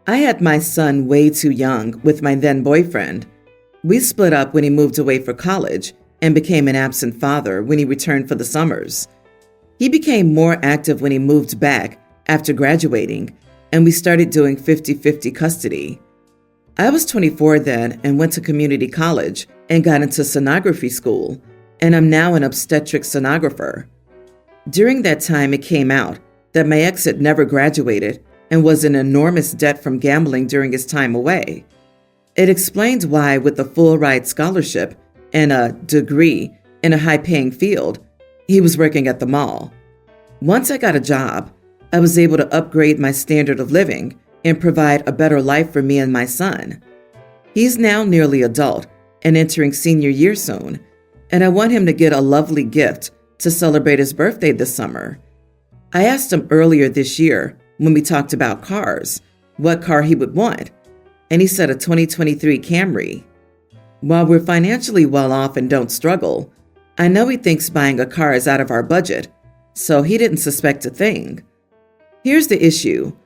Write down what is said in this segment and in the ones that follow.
I had my son way too young with my then boyfriend. We split up when he moved away for college and became an absent father when he returned for the summers. He became more active when he moved back after graduating, and we started doing 50-50 custody. I was 24 then and went to community college and got into sonography school, and I'm now an obstetric sonographer. During that time, it came out that my ex had never graduated and was in enormous debt from gambling during his time away. It explains why, with a full ride scholarship and a degree in a high-paying field, he was working at the mall. Once I got a job, I was able to upgrade my standard of living and provide a better life for me and my son. He's now nearly adult and entering senior year soon, and I want him to get a lovely gift to celebrate his birthday this summer. I asked him earlier this year when we talked about cars, what car he would want, and he said a 2023 Camry. While we're financially well off and don't struggle, I know he thinks buying a car is out of our budget, so he didn't suspect a thing. Here's the issue.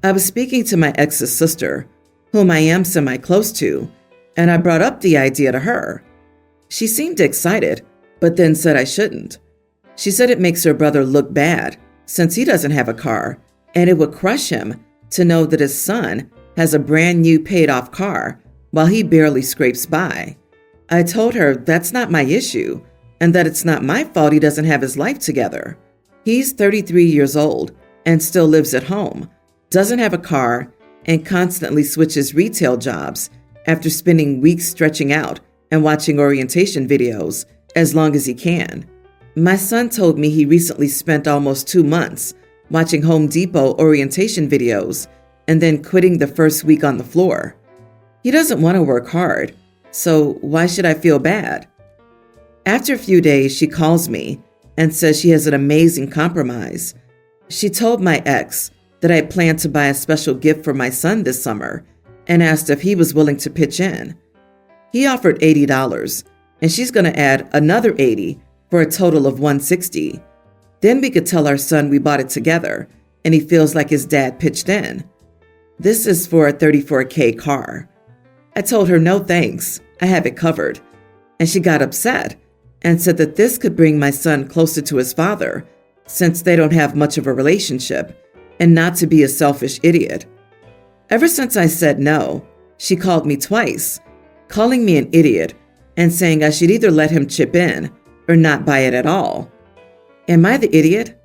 I was speaking to my ex's sister, whom I am semi-close to, and I brought up the idea to her. She seemed excited, but then said I shouldn't. She said it makes her brother look bad since he doesn't have a car, and it would crush him to know that his son has a brand new paid-off car while he barely scrapes by. I told her that's not my issue and that it's not my fault he doesn't have his life together. He's 33 years old and still lives at home, doesn't have a car, and constantly switches retail jobs after spending weeks stretching out and watching orientation videos as long as he can. My son told me he recently spent almost 2 months watching Home Depot orientation videos and then quitting the first week on the floor. He doesn't want to work hard, so why should I feel bad? After a few days, she calls me and says she has an amazing compromise. She told my ex that I planned to buy a special gift for my son this summer and asked if he was willing to pitch in. He offered $80, and she's going to add another $80 for a total of $160. Then we could tell our son we bought it together, and he feels like his dad pitched in. This is for a $34K car. I told her no thanks, I have it covered, and she got upset and said that this could bring my son closer to his father since they don't have much of a relationship, and not to be a selfish idiot. Ever since I said no, she called me twice, calling me an idiot and saying I should either let him chip in or not buy it at all. Am I the idiot?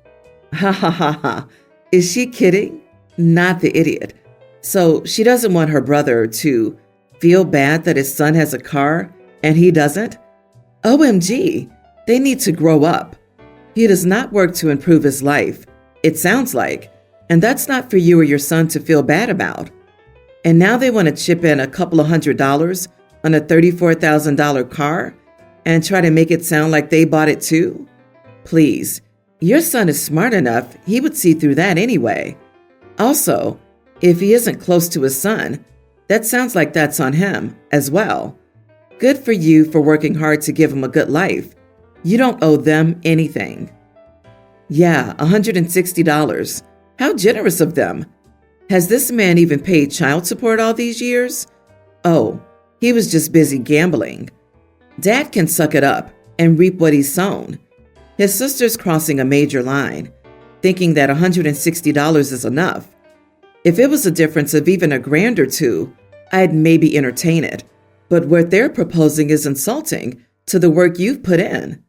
Ha ha ha ha. Is she kidding? Not the idiot. So she doesn't want her brother to feel bad that his son has a car and he doesn't? OMG, they need to grow up. He does not work to improve his life, it sounds like, and that's not for you or your son to feel bad about. And now they want to chip in a couple of $100s on a $34,000 car and try to make it sound like they bought it too? Please, your son is smart enough, he would see through that anyway. Also, if he isn't close to his son, that sounds like that's on him as well. Good for you for working hard to give him a good life. You don't owe them anything. Yeah, $160. How generous of them. Has this man even paid child support all these years? Oh, he was just busy gambling. Dad can suck it up and reap what he's sown. His sister's crossing a major line, thinking that $160 is enough. If it was a difference of even $1,000 or $2, I'd maybe entertain it. But what they're proposing is insulting to the work you've put in.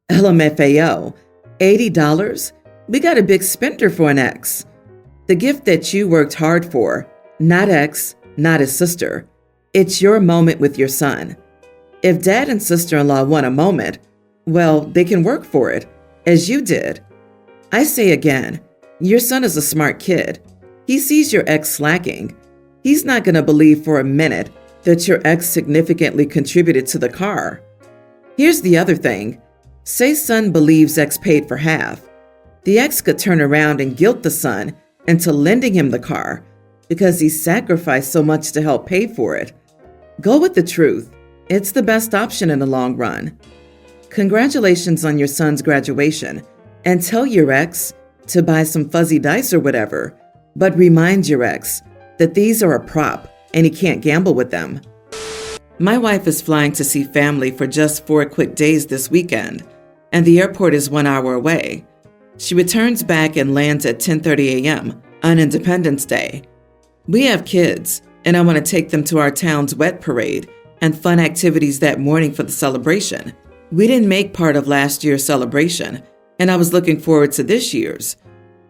LMFAO, $80? We got a big spender for an ex. The gift that you worked hard for, not ex, not his sister. It's your moment with your son. If dad and sister-in-law want a moment, well, they can work for it, as you did. I say again, your son is a smart kid. He sees your ex slacking. He's not going to believe for a minute that your ex significantly contributed to the car. Here's the other thing. Say son believes ex paid for half. The ex could turn around and guilt the son into lending him the car because he sacrificed so much to help pay for it. Go with the truth. It's the best option in the long run. Congratulations on your son's graduation, and tell your ex to buy some fuzzy dice or whatever, but remind your ex that these are a prop and he can't gamble with them. My wife is flying to see family for just 4 quick days this weekend, and the airport is 1 hour away. She returns back and lands at 10:30 a.m. on Independence Day. We have kids, and I want to take them to our town's wet parade and fun activities that morning for the celebration. We didn't make part of last year's celebration, and I was looking forward to this year's.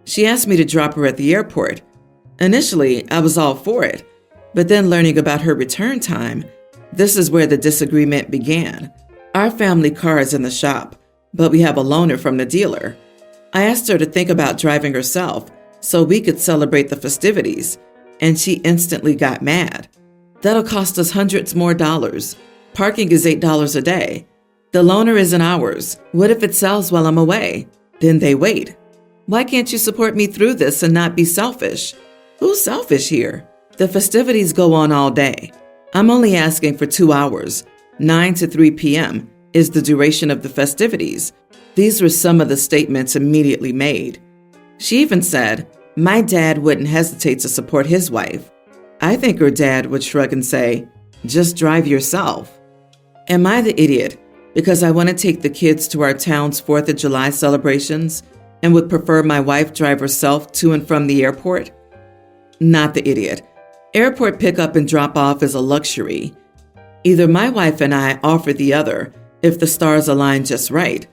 She asked me to drop her at the airport. Initially, I was all for it, but then learning about her return time, this is where the disagreement began. Our family car is in the shop, but we have a loaner from the dealer. I asked her to think about driving herself so we could celebrate the festivities, and she instantly got mad. That'll cost us hundreds more dollars. Parking is $8 a day. The loaner isn't ours. What if it sells while I'm away? Then they wait. Why can't you support me through this and not be selfish? Who's selfish here? The festivities go on all day. I'm only asking for 2 hours. 9 to 3 p.m. is the duration of the festivities. These were some of the statements immediately made. She even said, my dad wouldn't hesitate to support his wife. I think her dad would shrug and say, just drive yourself. Am I the idiot because I want to take the kids to our town's 4th of July celebrations and would prefer my wife drive herself to and from the airport? Not the idiot. Airport pickup and drop off is a luxury. Either my wife and I offer the other if the stars align just right.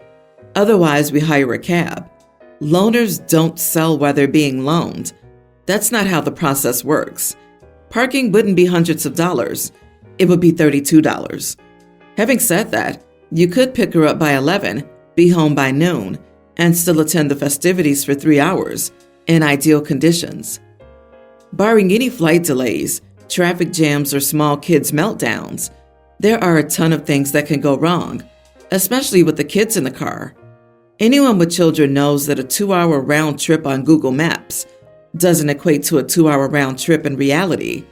Otherwise, we hire a cab. Loaners don't sell while they're being loaned. That's not how the process works. Parking wouldn't be hundreds of dollars. It would be $32. Having said that, you could pick her up by 11, be home by noon, and still attend the festivities for 3 hours in ideal conditions. Barring any flight delays, traffic jams, or small kids' meltdowns, there are a ton of things that can go wrong, especially with the kids in the car. Anyone with children knows that a 2-hour round trip on Google Maps doesn't equate to a 2-hour round trip in reality.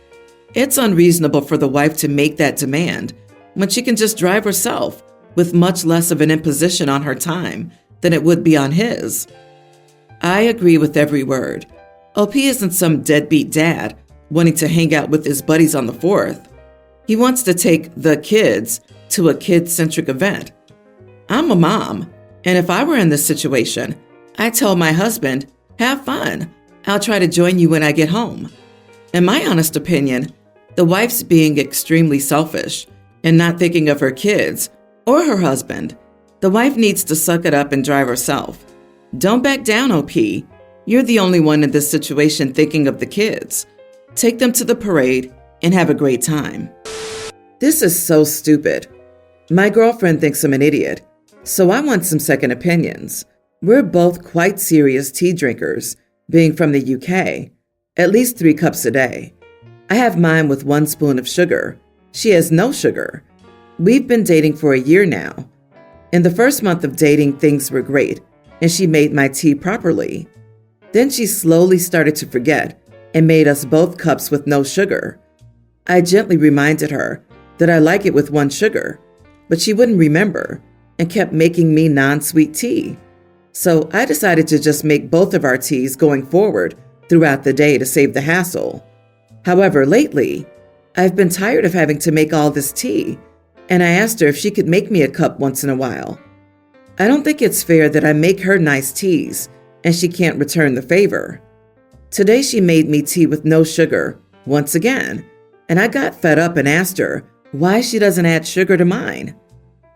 It's unreasonable for the wife to make that demand when she can just drive herself with much less of an imposition on her time than it would be on his. I agree with every word. OP isn't some deadbeat dad wanting to hang out with his buddies on the 4th. He wants to take the kids to a kid-centric event. I'm a mom, and if I were in this situation, I'd tell my husband, have fun. I'll try to join you when I get home. In my honest opinion, the wife's being extremely selfish and not thinking of her kids or her husband. The wife needs to suck it up and drive herself. Don't back down, OP. You're the only one in this situation thinking of the kids. Take them to the parade and have a great time. This is so stupid. My girlfriend thinks I'm an idiot, so I want some second opinions. We're both quite serious tea drinkers, being from the UK, at least 3 cups a day. I have mine with 1 spoon of sugar. She has no sugar. We've been dating for a year now. In the first month of dating, things were great, and she made my tea properly. Then she slowly started to forget and made us both cups with no sugar. I gently reminded her that I like it with 1 sugar, but she wouldn't remember and kept making me non-sweet tea. So I decided to just make both of our teas going forward throughout the day to save the hassle. However, lately, I've been tired of having to make all this tea, and I asked her if she could make me a cup once in a while. I don't think it's fair that I make her nice teas and she can't return the favor. Today she made me tea with no sugar once again, and I got fed up and asked her why she doesn't add sugar to mine.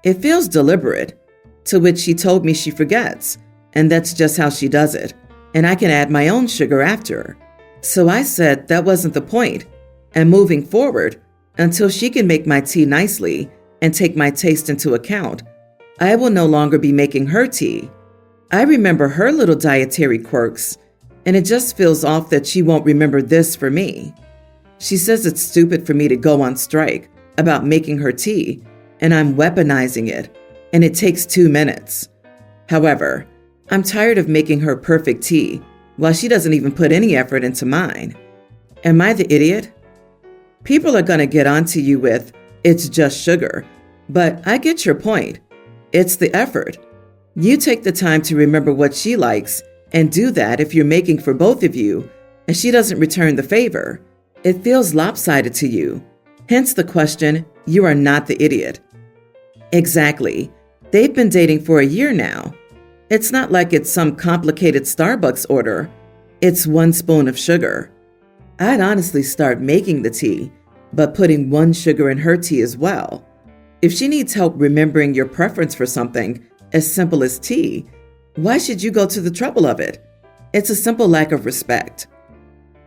It feels deliberate, to which she told me she forgets, and that's just how she does it, and I can add my own sugar after. So I said that wasn't the point, and moving forward, until she can make my tea nicely and take my taste into account, I will no longer be making her tea. I remember her little dietary quirks, and it just feels off that she won't remember this for me. She says it's stupid for me to go on strike about making her tea, and I'm weaponizing it, and it takes 2 minutes. However, I'm tired of making her perfect tea while she doesn't even put any effort into mine. Am I the idiot? People are going to get onto you with, it's just sugar, but I get your point. It's the effort. You take the time to remember what she likes and do that if you're making for both of you and she doesn't return the favor. It feels lopsided to you. Hence the question, you are not the idiot. Exactly. They've been dating for a year now. It's not like it's some complicated Starbucks order. It's 1 spoon of sugar. I'd honestly start making the tea, but putting 1 sugar in her tea as well. If she needs help remembering your preference for something as simple as tea, why should you go to the trouble of it? It's a simple lack of respect.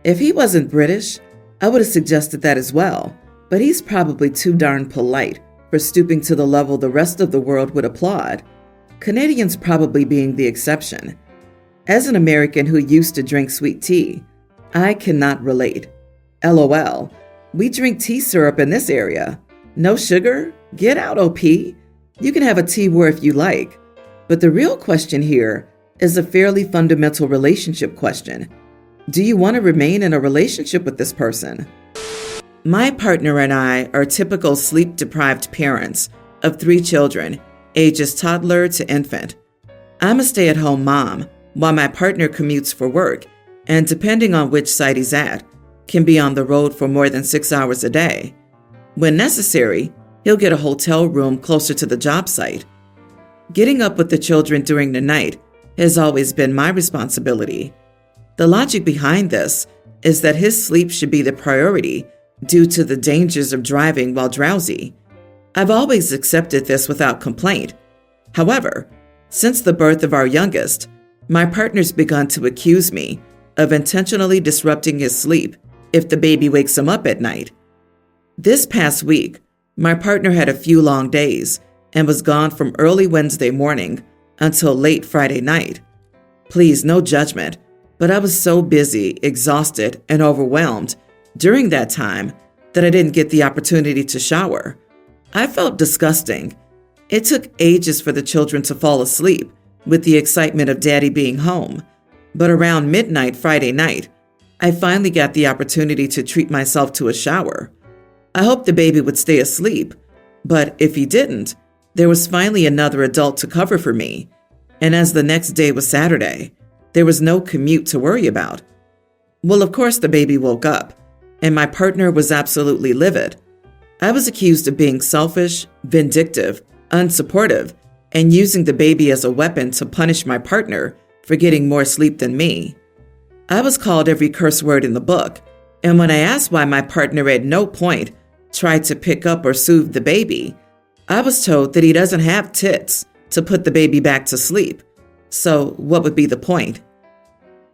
If he wasn't British, I would have suggested that as well, but he's probably too darn polite for stooping to the level the rest of the world would applaud, Canadians probably being the exception. As an American who used to drink sweet tea, I cannot relate. LOL, we drink tea syrup in this area. No sugar? Get out, OP. You can have a tea war if you like. But the real question here is a fairly fundamental relationship question. Do you want to remain in a relationship with this person? My partner and I are typical sleep-deprived parents of 3 children, ages toddler to infant. I'm a stay-at-home mom, while my partner commutes for work, and depending on which site he's at, can be on the road for more than 6 hours a day. When necessary, he'll get a hotel room closer to the job site. Getting up with the children during the night has always been my responsibility. The logic behind this is that his sleep should be the priority due to the dangers of driving while drowsy. I've always accepted this without complaint. However, since the birth of our youngest, my partner's begun to accuse me of intentionally disrupting his sleep if the baby wakes him up at night. This past week, my partner had a few long days and was gone from early Wednesday morning until late Friday night. Please, no judgment, but I was so busy, exhausted, and overwhelmed during that time that I didn't get the opportunity to shower. I felt disgusting. It took ages for the children to fall asleep with the excitement of Daddy being home. But around midnight Friday night, I finally got the opportunity to treat myself to a shower. I hoped the baby would stay asleep, but if he didn't, there was finally another adult to cover for me. And as the next day was Saturday, there was no commute to worry about. Well, of course, the baby woke up, and my partner was absolutely livid. I was accused of being selfish, vindictive, unsupportive, and using the baby as a weapon to punish my partner for getting more sleep than me. I was called every curse word in the book, and when I asked why my partner at no point tried to pick up or soothe the baby, I was told that he doesn't have tits to put the baby back to sleep. So what would be the point?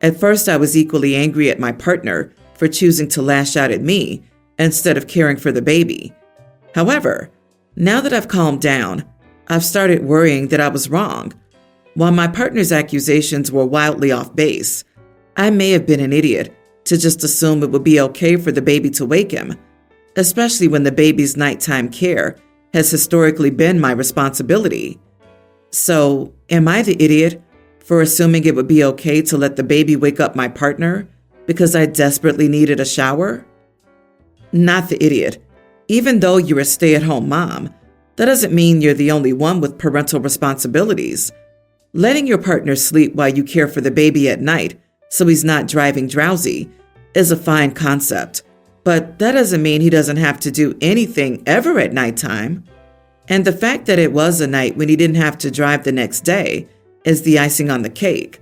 At first, I was equally angry at my partner for choosing to lash out at me instead of caring for the baby. However, now that I've calmed down, I've started worrying that I was wrong. While my partner's accusations were wildly off base, I may have been an idiot to just assume it would be okay for the baby to wake him, especially when the baby's nighttime care has historically been my responsibility. So, am I the idiot for assuming it would be okay to let the baby wake up my partner because I desperately needed a shower? Not the idiot. Even though you're a stay-at-home mom, that doesn't mean you're the only one with parental responsibilities. Letting your partner sleep while you care for the baby at night so he's not driving drowsy is a fine concept, but that doesn't mean he doesn't have to do anything ever at nighttime. And the fact that it was a night when he didn't have to drive the next day is the icing on the cake.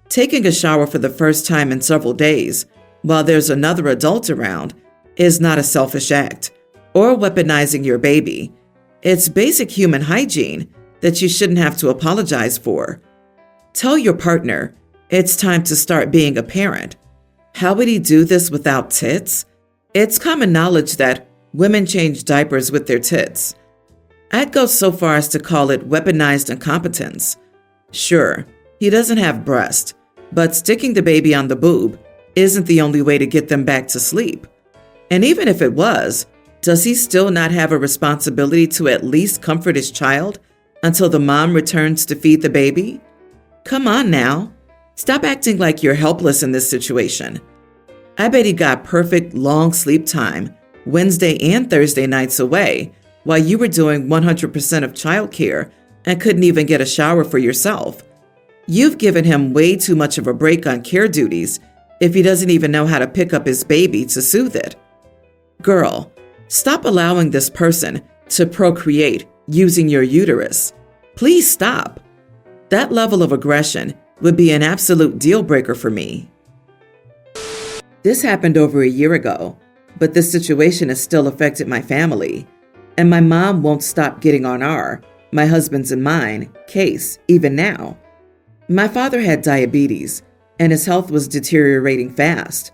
Taking a shower for the first time in several days while there's another adult around is not a selfish act or weaponizing your baby. It's basic human hygiene that you shouldn't have to apologize for. Tell your partner it's time to start being a parent. How would he do this without tits? It's common knowledge that women change diapers with their tits. I'd go so far as to call it weaponized incompetence. Sure, he doesn't have breast, but sticking the baby on the boob isn't the only way to get them back to sleep. And even if it was, does he still not have a responsibility to at least comfort his child until the mom returns to feed the baby? Come on now. Stop acting like you're helpless in this situation. I bet he got perfect long sleep time Wednesday and Thursday nights away while you were doing 100% of childcare and couldn't even get a shower for yourself. You've given him way too much of a break on care duties if he doesn't even know how to pick up his baby to soothe it? Girl, stop allowing this person to procreate using your uterus. Please stop. That level of aggression would be an absolute deal breaker for me. This happened over a year ago, but this situation has still affected my family, and my mom won't stop getting on my husband's and mine, case even now. My father had diabetes, and his health was deteriorating fast.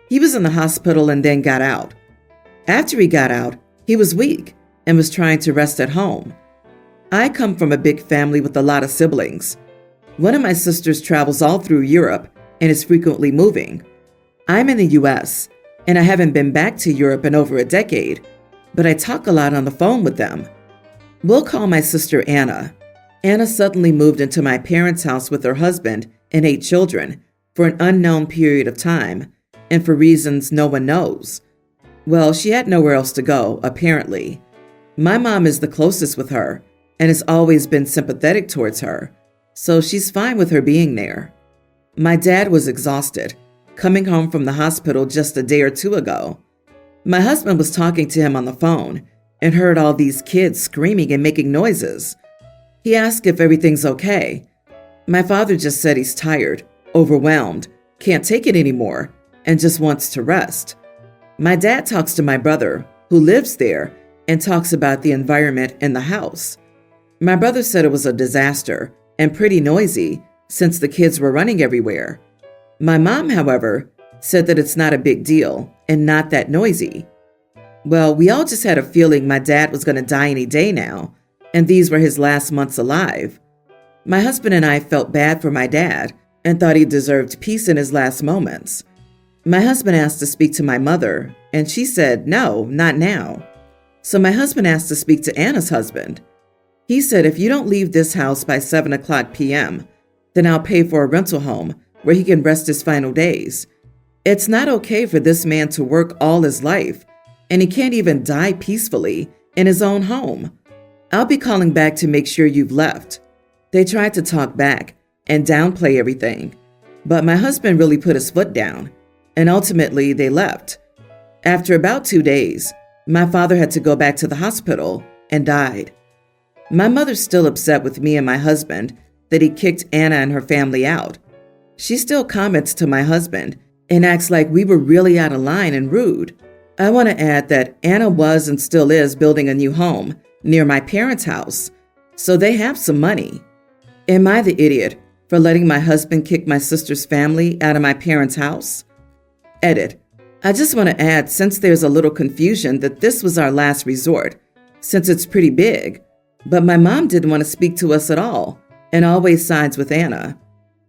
He was in the hospital and then got out. After he got out, he was weak and was trying to rest at home. I come from a big family with a lot of siblings. One of my sisters travels all through Europe and is frequently moving. I'm in the US, and I haven't been back to Europe in over a decade, but I talk a lot on the phone with them. We'll call my sister Anna. Anna suddenly moved into my parents' house with her husband and 8 children for an unknown period of time, and for reasons no one knows. Well, she had nowhere else to go, apparently. My mom is the closest with her and has always been sympathetic towards her, so she's fine with her being there. My dad was exhausted, coming home from the hospital just a day or 2 ago. My husband was talking to him on the phone and heard all these kids screaming and making noises. He asked if everything's okay. My father just said he's tired, overwhelmed, can't take it anymore, and just wants to rest. My dad talks to my brother, who lives there, and talks about the environment in the house. My brother said it was a disaster and pretty noisy since the kids were running everywhere. My mom, however, said that it's not a big deal and not that noisy. Well, we all just had a feeling my dad was going to die any day now, and these were his last months alive. My husband and I felt bad for my dad and thought he deserved peace in his last moments. My husband asked to speak to my mother, and she said, no, not now. So my husband asked to speak to Anna's husband. He said, if you don't leave this house by 7:00 p.m., then I'll pay for a rental home where he can rest his final days. It's not okay for this man to work all his life, and he can't even die peacefully in his own home. I'll be calling back to make sure you've left. They tried to talk back and downplay everything, but my husband really put his foot down, and ultimately they left. After about 2 days, my father had to go back to the hospital and died. My mother's still upset with me and my husband that he kicked Anna and her family out. She still comments to my husband and acts like we were really out of line and rude. I want to add that Anna was and still is building a new home near my parents' house, so they have some money. Am I the idiot for letting my husband kick my sister's family out of my parents' house? Edit. I just want to add, since there's a little confusion, that this was our last resort, since it's pretty big, but my mom didn't want to speak to us at all and always sides with Anna.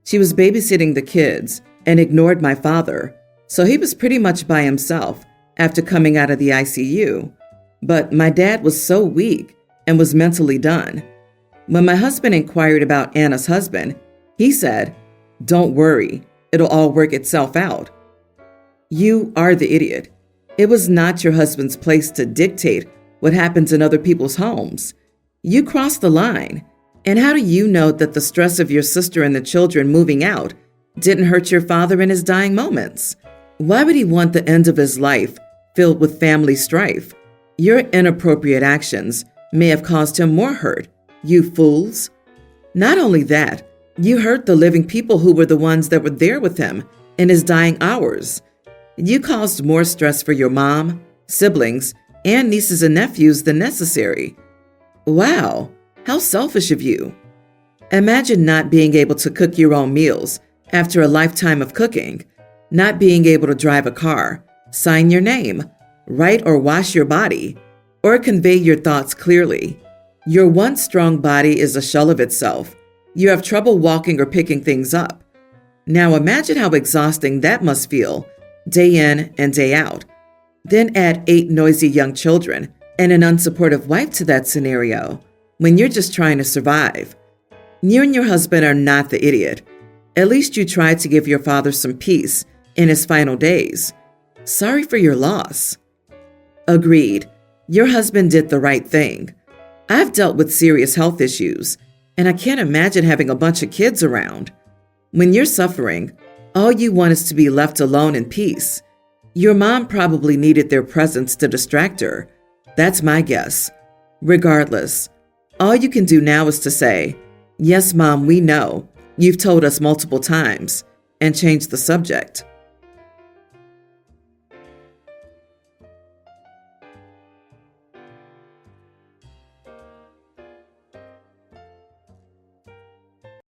She was babysitting the kids and ignored my father, so he was pretty much by himself after coming out of the ICU. But my dad was so weak and was mentally done. When my husband inquired about Anna's husband, he said, "Don't worry, it'll all work itself out." You are the idiot. It was not your husband's place to dictate what happens in other people's homes. You crossed the line. And how do you know that the stress of your sister and the children moving out didn't hurt your father in his dying moments? Why would he want the end of his life filled with family strife? Your inappropriate actions may have caused him more hurt, you fools. Not only that, you hurt the living people who were the ones that were there with him in his dying hours. You caused more stress for your mom, siblings, and nieces and nephews than necessary. Wow, how selfish of you. Imagine not being able to cook your own meals after a lifetime of cooking, not being able to drive a car, sign your name, write or wash your body, or convey your thoughts clearly. Your once strong body is a shell of itself. You have trouble walking or picking things up. Now imagine how exhausting that must feel, day in and day out. Then add 8 noisy young children and an unsupportive wife to that scenario when you're just trying to survive. You and your husband are not the idiot. At least you tried to give your father some peace in his final days. Sorry for your loss. Agreed. Your husband did the right thing. I've dealt with serious health issues, and I can't imagine having a bunch of kids around. When you're suffering, All you want is to be left alone in peace. Your mom probably needed their presence to distract her. That's my guess. Regardless, all you can do now is to say, "Yes, Mom, we know. You've told us multiple times," and change the subject.